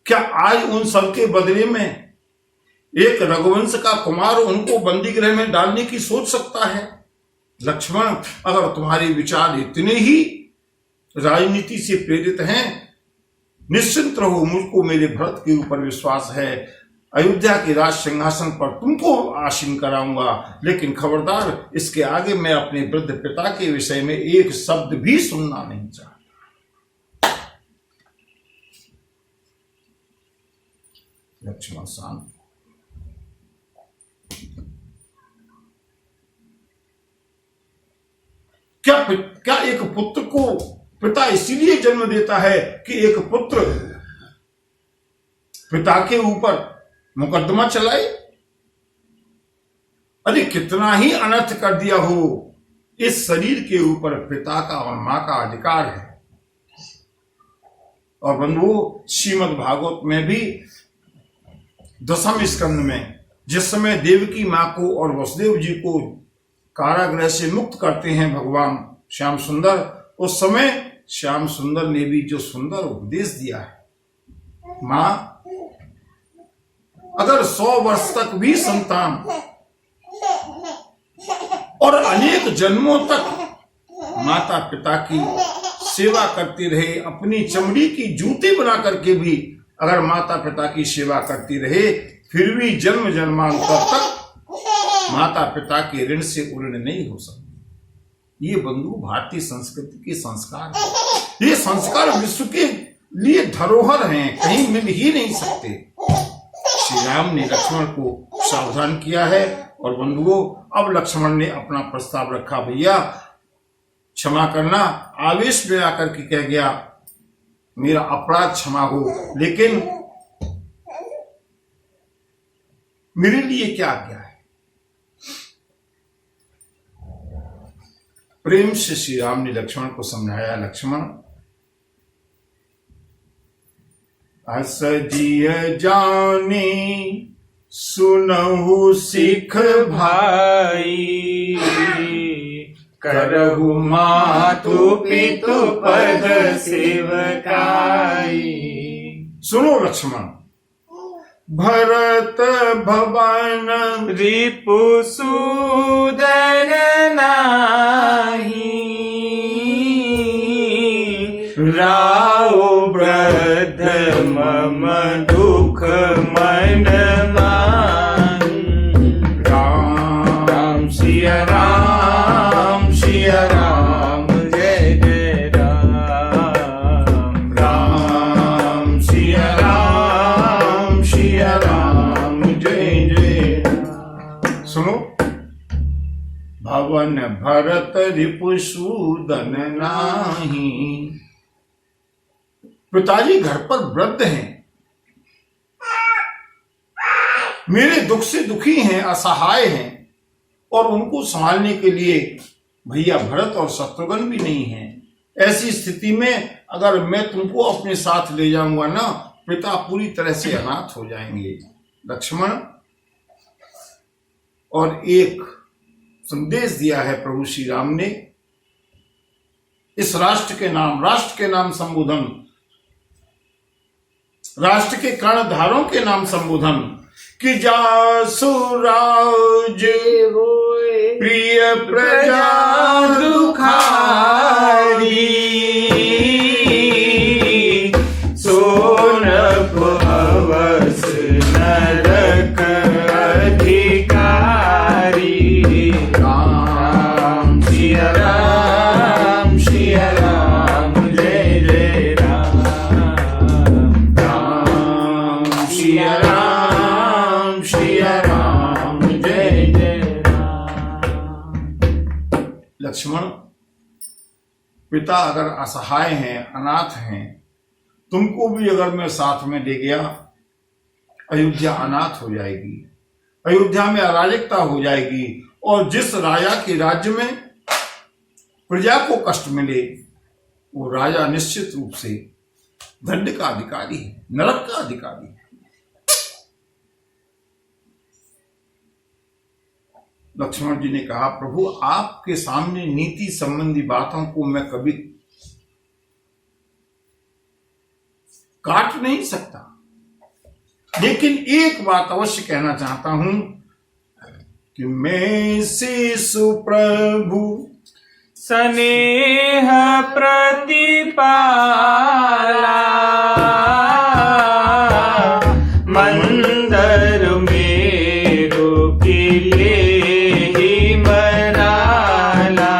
क्या आज उन सब के बदले में एक रघुवंश का कुमार उनको बंदी गृह में डालने की सोच सकता है? लक्ष्मण, अगर तुम्हारे विचार इतने ही राजनीति से प्रेरित हैं, निश्चिंत रहो, मुझको मेरे भरत के ऊपर विश्वास है। अयोध्या के राज सिंहासन पर तुमको आसीन कराऊंगा, लेकिन खबरदार इसके आगे मैं अपने वृद्ध पिता के विषय में एक शब्द भी सुनना नहीं चाहता। लक्ष्मण शांत। क्या एक पुत्र को पिता इसीलिए जन्म देता है कि एक पुत्र पिता के ऊपर मुकदमा चलाए? अरे कितना ही अनर्थ कर दिया हो, इस शरीर के ऊपर पिता का और मां का अधिकार है। और बंधुओं, श्रीमद् भागवत में भी 10वें स्कंद में जिस समय देवकी मां को और वसुदेव जी को कारागृह से मुक्त करते हैं भगवान श्याम सुंदर, उस समय श्याम सुंदर ने भी जो सुंदर उपदेश दिया है, मां अगर 100 वर्ष तक भी संतान और अनेक जन्मों तक माता पिता की सेवा करती रहे, अपनी चमड़ी की जूती बना करके भी अगर माता पिता की सेवा करती रहे, फिर भी जन्म जन्मांतर तक माता पिता के ऋण से उऋण नहीं हो सकती। ये बंधु भारतीय संस्कृति के संस्कार है। ये संस्कार विश्व के लिए धरोहर हैं, कहीं मिल ही नहीं सकते। श्री राम ने लक्ष्मण को सावधान किया है। और बंधुओं, अब लक्ष्मण ने अपना प्रस्ताव रखा, भैया क्षमा करना। आवेश में आकर के कह गया, मेरा अपराध क्षमा हो, लेकिन मेरे लिए क्या है? प्रेम से श्री राम ने लक्ष्मण को समझाया, लक्ष्मण अस जिय जाने सुनहु सिख भाई, करहु मातु पितु पद सेवकाई। सुनो लक्ष्मण, भरत भवन रिपु सूदन नाही, राव वृद्ध मम दुख मन माही। राम सिया राम सिया राम, जय जय राम। राम सिया राम सिया राम, जय जय राम। सुनो, भवन भरत रिपुसूदन नाही। पिताजी घर पर वृद्ध हैं, मेरे दुख से दुखी हैं, असहाय हैं, और उनको संभालने के लिए भैया भरत और शत्रुघ्न भी नहीं हैं। ऐसी स्थिति में अगर मैं तुमको अपने साथ ले जाऊंगा ना, पिता पूरी तरह से अनाथ हो जाएंगे। लक्ष्मण, और एक संदेश दिया है प्रभु श्री राम ने, इस राष्ट्र के नाम संबोधन, राष्ट्र के कर्णधारों के नाम संबोधन, कि जासु राज प्रिय प्रजा दुखारी, सोनप अवस नरक अधिकारी। राम सिया राम सिया राम, जय जय राम। राम सिया राम सिया राम, जय जय राम। लक्ष्मण, पिता अगर असहाय हैं, अनाथ हैं, तुमको भी अगर मैं साथ में ले गया, अयोध्या अनाथ हो जाएगी, अयोध्या में अराजकता हो जाएगी, और जिस राजा के राज्य में प्रजा को कष्ट मिले वो राजा निश्चित रूप से दंड का अधिकारी है, नरक का अधिकारी है। लक्ष्मण जी ने कहा, प्रभु आपके सामने नीति संबंधी बातों को मैं कभी काट नहीं सकता, लेकिन एक बात अवश्य कहना चाहता हूं कि मैं शिशु प्रभु स्नेह प्रतिपाला मंदर मेरो के लिए ही मनाला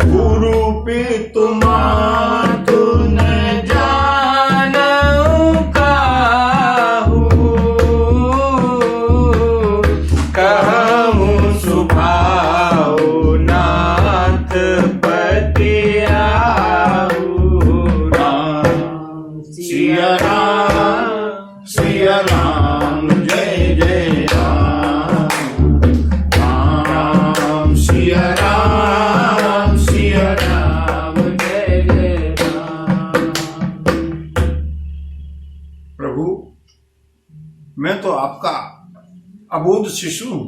गुरु पितु मातु न जानऊ काहू कहूँ सुभाव नाथ पति आऊ राम सिया राम जय जय राम, राम सिया राम जय जय राम। प्रभु मैं तो आपका अबोध शिशु हूं,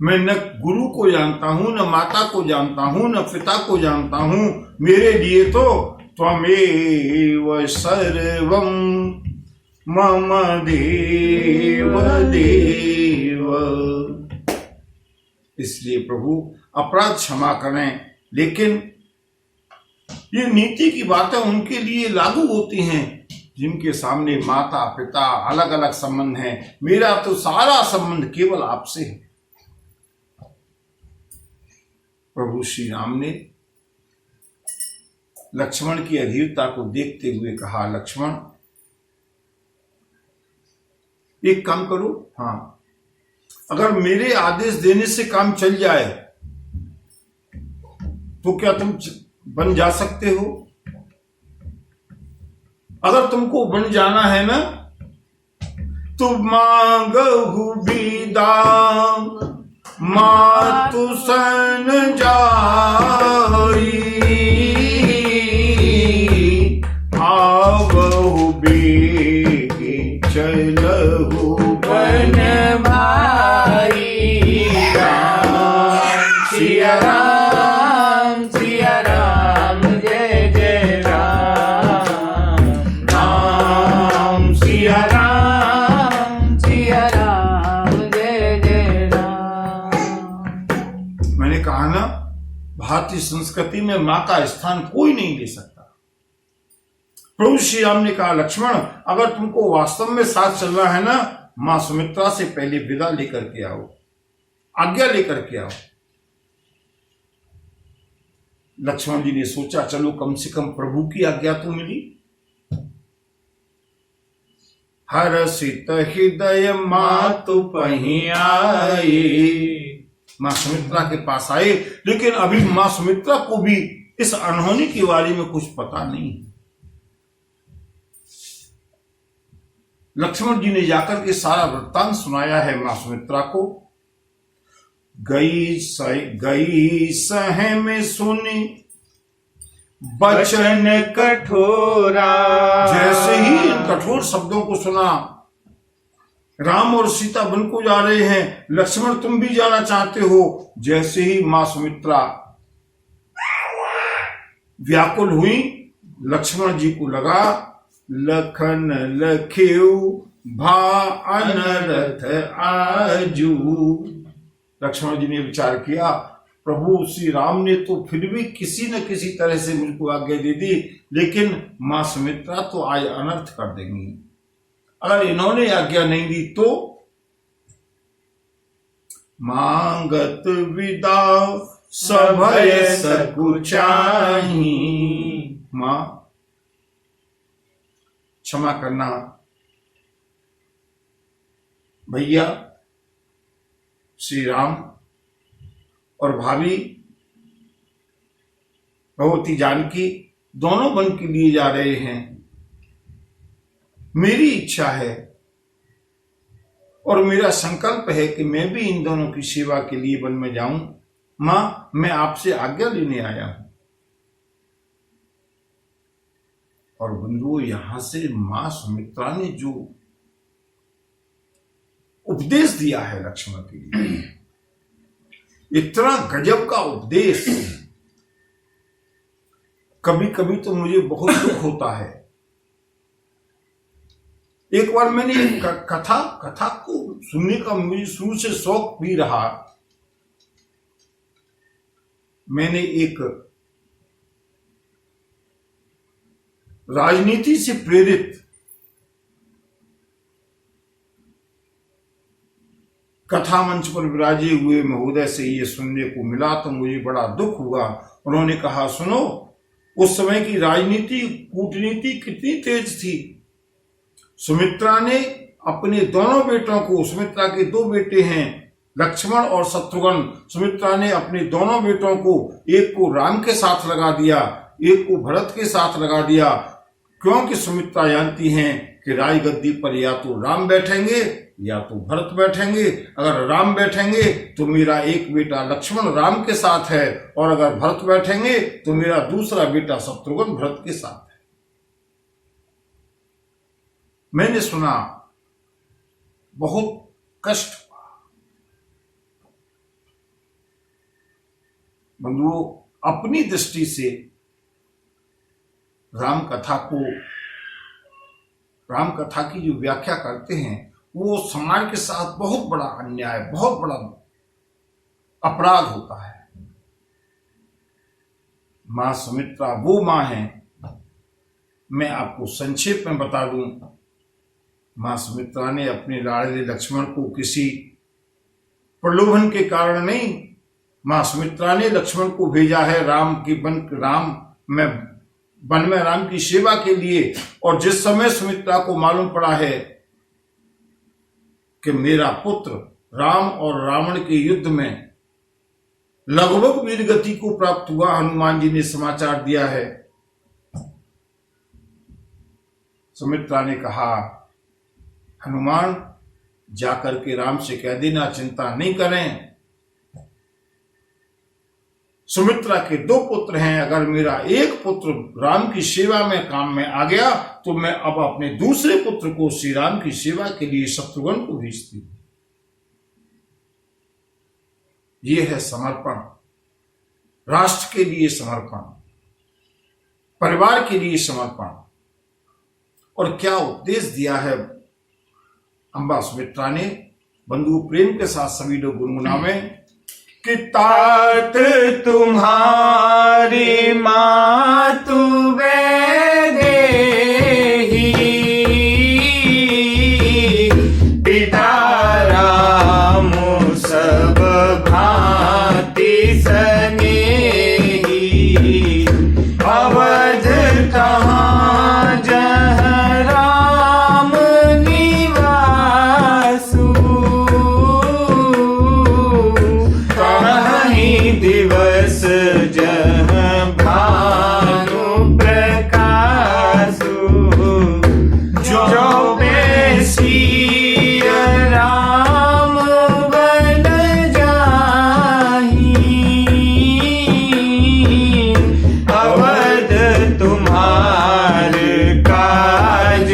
मैं न गुरु को जानता हूं, न माता को जानता हूं, न पिता को जानता हूं। मेरे लिए तो त्वमेव सर्वं मम देव देव। इसलिए प्रभु अपराध क्षमा करें, लेकिन ये नीति की बातें उनके लिए लागू होती हैं जिनके सामने माता पिता अलग अलग संबंध हैं। मेरा तो सारा संबंध केवल आपसे है। प्रभु श्री राम ने लक्ष्मण की अधीरता को देखते हुए कहा, लक्ष्मण एक काम करो, हाँ अगर मेरे आदेश देने से काम चल जाए तो क्या तुम बन जा सकते हो? अगर तुमको बन जाना है ना तो मांगहु विदाम मातु सन जाई, आवहु बेगे चलहु वन भाई राम सिया राम जय जय राम, राम सिया राम जय जय राम। मैंने कहा ना, भारतीय संस्कृति में मां का स्थान कोई नहीं ले सकता। प्रभु श्री राम ने कहा, लक्ष्मण अगर तुमको वास्तव में साथ चलना है ना, मां सुमित्रा से पहले विदा लेकर के आओ, आज्ञा लेकर के आओ। लक्ष्मण जी ने सोचा, चलो कम से कम प्रभु की आज्ञा तो मिली। हर्षित हृदय मातु पही आई, मां सुमित्रा के पास आए, लेकिन अभी मां सुमित्रा को भी इस अनहोनी के बारे में कुछ पता नहीं है। लक्ष्मण जी ने जाकर के सारा वृत्तांत सुनाया है मां सुमित्रा को। गई सह में सुनी बचन कठोरा, जैसे ही इन कठोर शब्दों को सुना, राम और सीता वन को जा रहे हैं, लक्ष्मण तुम भी जाना चाहते हो, जैसे ही मां सुमित्रा व्याकुल हुई, लक्ष्मण जी को लगा लखन लखेऊ भा अनरथ आजू। लक्ष्मण जी ने विचार किया, प्रभु श्री राम ने तो फिर भी किसी न किसी तरह से मुझको आज्ञा दे दी, लेकिन मां सुमित्रा तो आज अनर्थ कर देंगी। अगर इन्होंने आज्ञा नहीं दी तो मांगत विदा सभय सकुचाही। मां क्षमा करना भैया श्री राम और भाभी, भगवती जानकी दोनों वन के लिए जा रहे हैं। मेरी इच्छा है और मेरा संकल्प है कि मैं भी इन दोनों की सेवा के लिए वन में जाऊं। मां, मैं आपसे आज्ञा लेने आया हूं। और बंधुओं, यहां से मां सुमित्रा ने जो उपदेश दिया है लक्ष्मण के लिए, इतना गजब का उपदेश, कभी कभी तो मुझे बहुत दुख होता है। एक बार मैंने एक कथा को सुनने का मुझे शुरू से शौक भी रहा। मैंने एक राजनीति से प्रेरित कथा मंच पर विराजे हुए महोदय से ये सुनने को मिला तो मुझे बड़ा दुख हुआ। उन्होंने कहा, सुनो, उस समय की राजनीति कूटनीति कितनी तेज थी। सुमित्रा ने अपने दोनों बेटों को, सुमित्रा के दो बेटे हैं लक्ष्मण और शत्रुघ्न, सुमित्रा ने अपने दोनों बेटों को, एक को राम के साथ लगा दिया, एक को भरत के साथ लगा दिया, क्योंकि सुमित्रा जानती हैं कि राजगद्दी पर या तो राम बैठेंगे या तो भरत बैठेंगे। अगर राम बैठेंगे तो मेरा एक बेटा लक्ष्मण राम के साथ है, और अगर भरत बैठेंगे तो मेरा दूसरा बेटा शत्रुघ्न भरत के साथ है। मैंने सुना, बहुत कष्ट हुआ। बंधुओं, अपनी दृष्टि से राम कथा की जो व्याख्या करते हैं वो समाज के साथ बहुत बड़ा अन्याय, बहुत बड़ा अपराध होता है। मां सुमित्रा वो मां है, मैं आपको संक्षेप में बता दूं। मां सुमित्रा ने अपने लाडले लक्ष्मण को किसी प्रलोभन के कारण नहीं, मां सुमित्रा ने लक्ष्मण को भेजा है वन में राम की सेवा के लिए। और जिस समय सुमित्रा को मालूम पड़ा है कि मेरा पुत्र राम और रावण के युद्ध में लगभग वीरगति को प्राप्त हुआ, हनुमान जी ने समाचार दिया है, सुमित्रा ने कहा, हनुमान, जाकर के राम से कह देना चिंता नहीं करें। सुमित्रा के दो पुत्र हैं, अगर मेरा एक पुत्र राम की सेवा में काम में आ गया तो मैं अब अपने दूसरे पुत्र को श्री राम की सेवा के लिए शत्रुघ्न को भेजती हूं। यह है समर्पण, राष्ट्र के लिए समर्पण, परिवार के लिए समर्पण। और क्या उपदेश दिया है अम्बा सुमित्रा ने। बंधु, प्रेम के साथ सभी लोग गुनगुनावें कि तात तुम्हारी मातु वैदेही, पिता राम सब भांति सनेही, अवध तहाँ जहाँ राम निवासु, दिवस जहाँ भानु प्रकाशु, जो बेसी राम बन जाही, अवध तुम्हार काज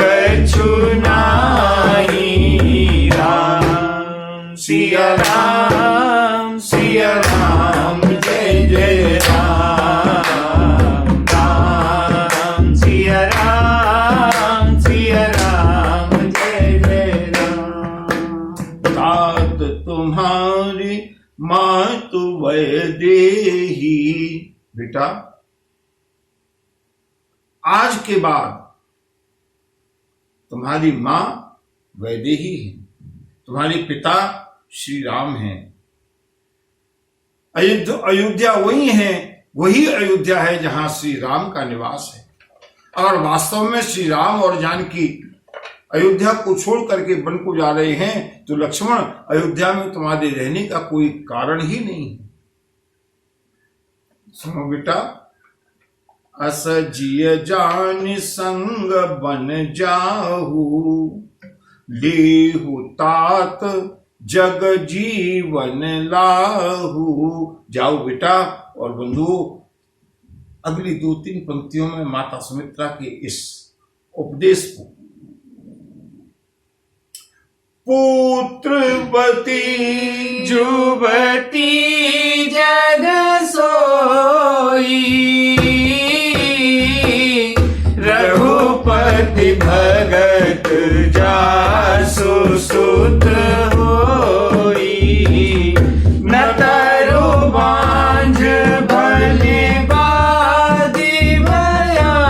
कछु नाही। राम सिया राम, सिया राम, जय जय राम, राम सिया राम, सिया राम, जय जय राम। तात तुम्हारी मातु वैदेही। बेटा, आज के बाद तुम्हारी मां वैदेही है, तुम्हारे पिता श्री राम हैं। अयोध्या वही अयोध्या है जहां श्री राम का निवास है। अगर वास्तव में श्री राम और जानकी अयोध्या को छोड़ करके वन को जा रहे हैं तो लक्ष्मण, अयोध्या में तुम्हारे रहने का कोई कारण ही नहीं है। सुनो बेटा, अस जिय जान संग बन जाहू, लेहु तात जग जीवन लाहू। जाओ बेटा और बंधुओं, अगली 2-3 पंक्तियों में माता सुमित्रा के इस उपदेश को पुत्रवती जुवती जग सोई, रघुपति भगत जासु सुत होई। न तरु बांझ भले बादी बयानी,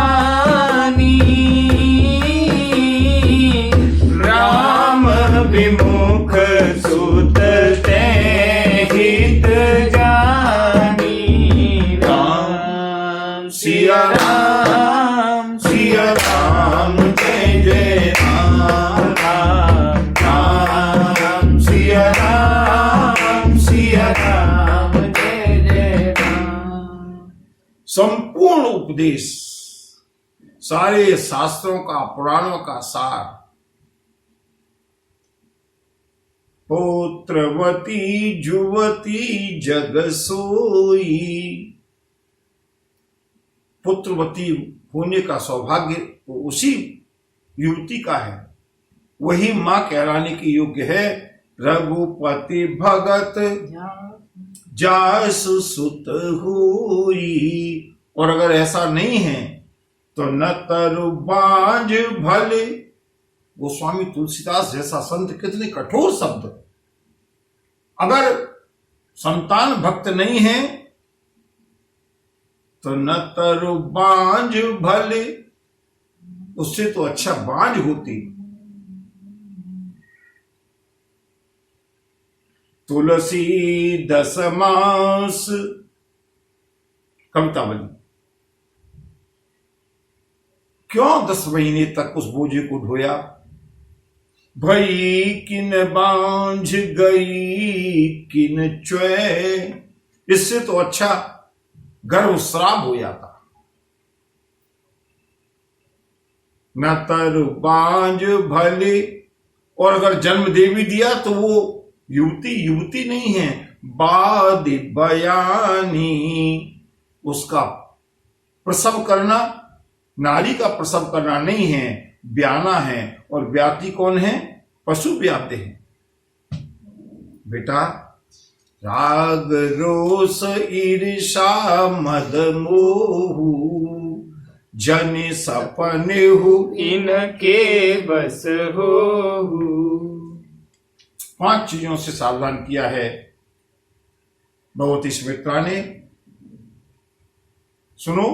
राम विमुख सुत ते हित जानी। राम सिया राम सिया राम जय जय राम, राम सिया राम जय जय राम। संपूर्ण उपदेश, सारे शास्त्रों का, पुराणों का सार। पुत्रवती जुवती जग सोई। पुत्रवती होने का सौभाग्य तो उसी युवती का है, वही मां कहलाने की योग्य है। रघुपति भगत जासु सुत हुई। और अगर ऐसा नहीं है तो न तरु बांझ भले। गोस्वामी तुलसीदास जैसा संत कितने कठोर शब्द। अगर संतान भक्त नहीं है तो न तरु बांझ भले, उससे तो अच्छा बांझ होती। तुलसी 10 मास, कविता बनी। क्यों 10 महीने तक उस बोझे को ढोया? भई किन बांझ गई किन च्वै। इससे तो अच्छा गर्भस्राव हो जाता। न तरु बांझ भले, और अगर जन्म दे भी दिया तो वो युवती नहीं है, बाद बयानी। उसका प्रसव करना, नारी का प्रसव करना नहीं है, ब्याना है। और ब्याती कौन है? पशु ब्याते हैं। बेटा, राग रोष ईर्षा मद मोहु, जन सपने हो इनके बस हो। 5 चीजों से सावधान किया है भगवती सुमित्रा ने। सुनो,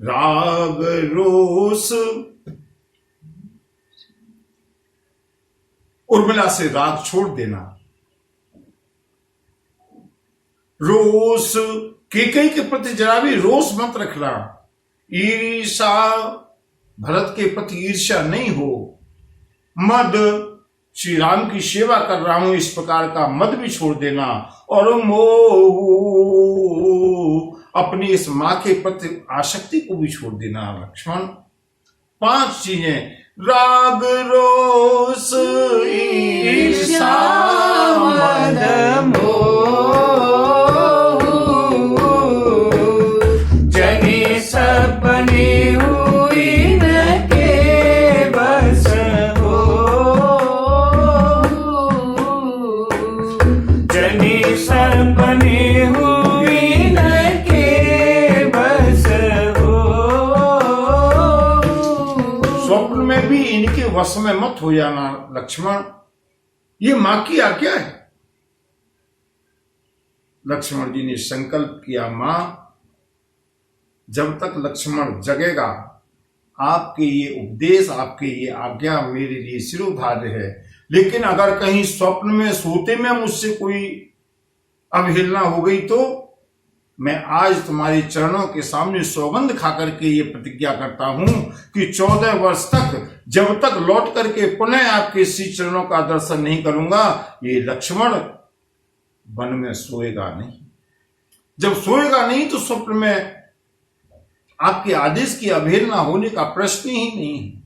राग रोष, उर्मिला से राग छोड़ देना। रोष, केकई के प्रति जरा भी रोष मत रखना। ईर्षा, भरत के प्रति ईर्ष्या नहीं हो। मद, श्री राम की सेवा कर रहा हूं इस प्रकार का मद भी छोड़ देना। और मोह, अपनी इस मां के प्रति आसक्ति को भी छोड़ देना। लक्ष्मण, 5 चीजें, राग रोष ईर्षा मद जने सपने हुई न के बस हो। जने सपने हुई न के बस हो। स्वप्न में भी इनके वश में मत हो जाना लक्ष्मण, ये मां की आज्ञा है। लक्ष्मण जी ने संकल्प किया, मां जब तक लक्ष्मण जगेगा आपके ये उपदेश, आपके ये आज्ञा मेरे लिए सिरोधार्य है। लेकिन अगर कहीं स्वप्न में सोते में मुझसे कोई अवहेलना हो गई तो मैं आज तुम्हारे चरणों के सामने सौगंध खा करके ये प्रतिज्ञा करता हूं कि 14 वर्ष तक, जब तक लौट करके पुनः आपके श्री चरणों का दर्शन नहीं करूंगा, ये लक्ष्मण वन में सोएगा नहीं। जब सोएगा नहीं तो स्वप्न में आपके आदेश की अवहेलना होने का प्रश्न ही नहीं है।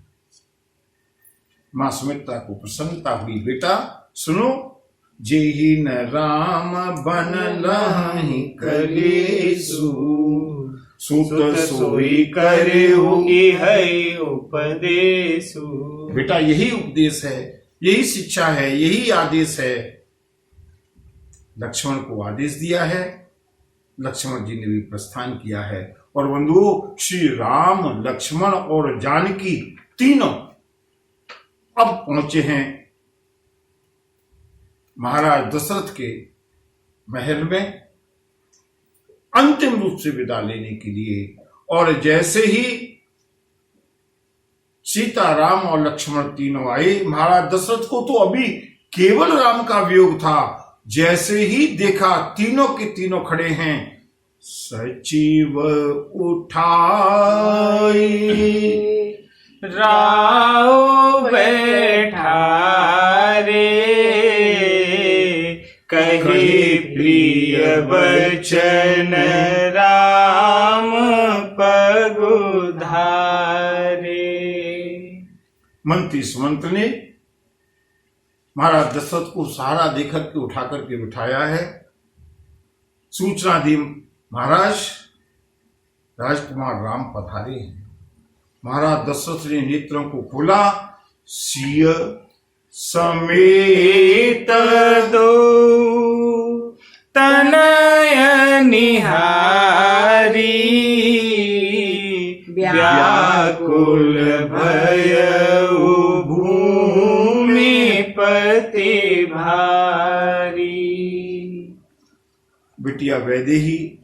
मां सुमित्रा को प्रसन्नता हुई, बेटा सुनो, जेहि न राम बन लहि कलेसु, सुत सोई करे है उपदेशु। बेटा यही उपदेश है, यही शिक्षा है, यही आदेश है। लक्ष्मण को आदेश दिया है, लक्ष्मण जी ने भी प्रस्थान किया है। और बंधुओं, श्री राम, लक्ष्मण और जानकी तीनों अब पहुंचे हैं महाराज दशरथ के महल में अंतिम रूप से विदा लेने के लिए। और जैसे ही सीता, राम और लक्ष्मण तीनों आए, महाराज दशरथ को तो अभी केवल राम का वियोग था। जैसे ही देखा तीनों के तीनों खड़े हैं, सचिव उठाई राव बैठा रे, कही प्रिय बचन राम पगुधारे। मंत्री सुमंत ने महाराज दशरथ को सहारा देकर के उठा करके बिठाया है। सूचना दी, महाराज राजकुमार राम पधारे हैं। महाराज दशरथ ने नेत्रों को खोला, सिय समेत दो तनय निहारी, व्याकुल भयउ भूमि पति भारी। बिटिया वैदेही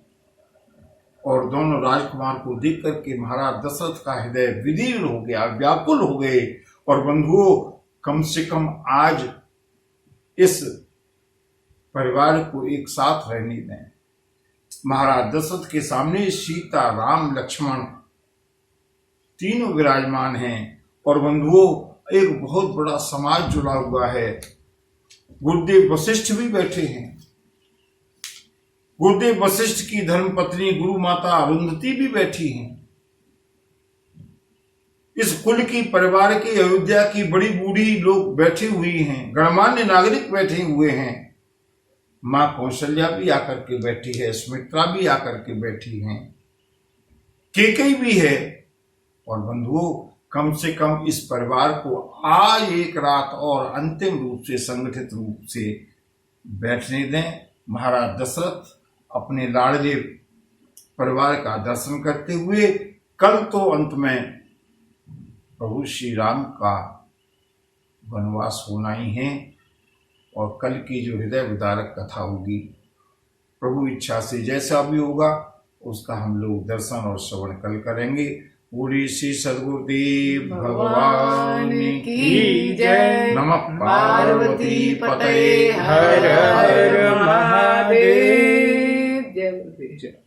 और दोनों राजकुमार को देख करके महाराज दशरथ का हृदय विदीर्ण हो गया, व्याकुल हो गए। और बंधुओं, कम से कम आज इस परिवार को एक साथ रहने दें। महाराज दशरथ के सामने सीता, राम, लक्ष्मण तीनों विराजमान हैं। और बंधुओं, एक बहुत बड़ा समाज जुड़ा हुआ है। गुरुदेव वशिष्ठ भी बैठे हैं। गुरुदेव वशिष्ठ की धर्मपत्नी गुरु माता अरुंधति भी बैठी हैं। इस कुल की, परिवार की, अयोध्या की बड़ी बूढ़ी लोग बैठी हुई हैं, गणमान्य नागरिक बैठे हुए हैं। मां कौशल्या भी आकर के बैठी है, सुमित्रा भी आकर के बैठी हैं, केकई भी है। और बंधुओं, कम से कम इस परिवार को आज एक रात और अंतिम रूप से, संगठित रूप से बैठने दें। महाराज दशरथ अपने लाडले परिवार का दर्शन करते हुए, कल तो अंत में प्रभु श्री राम का वनवास होना ही है, और कल की जो हृदय विदारक कथा होगी, प्रभु इच्छा से जैसा भी होगा उसका हम लोग दर्शन और श्रवण कल करेंगे। पूरी श्री सद्गुरुदेव भगवान की जय। नमः पार्वती पतये हर हर महादेव। जय।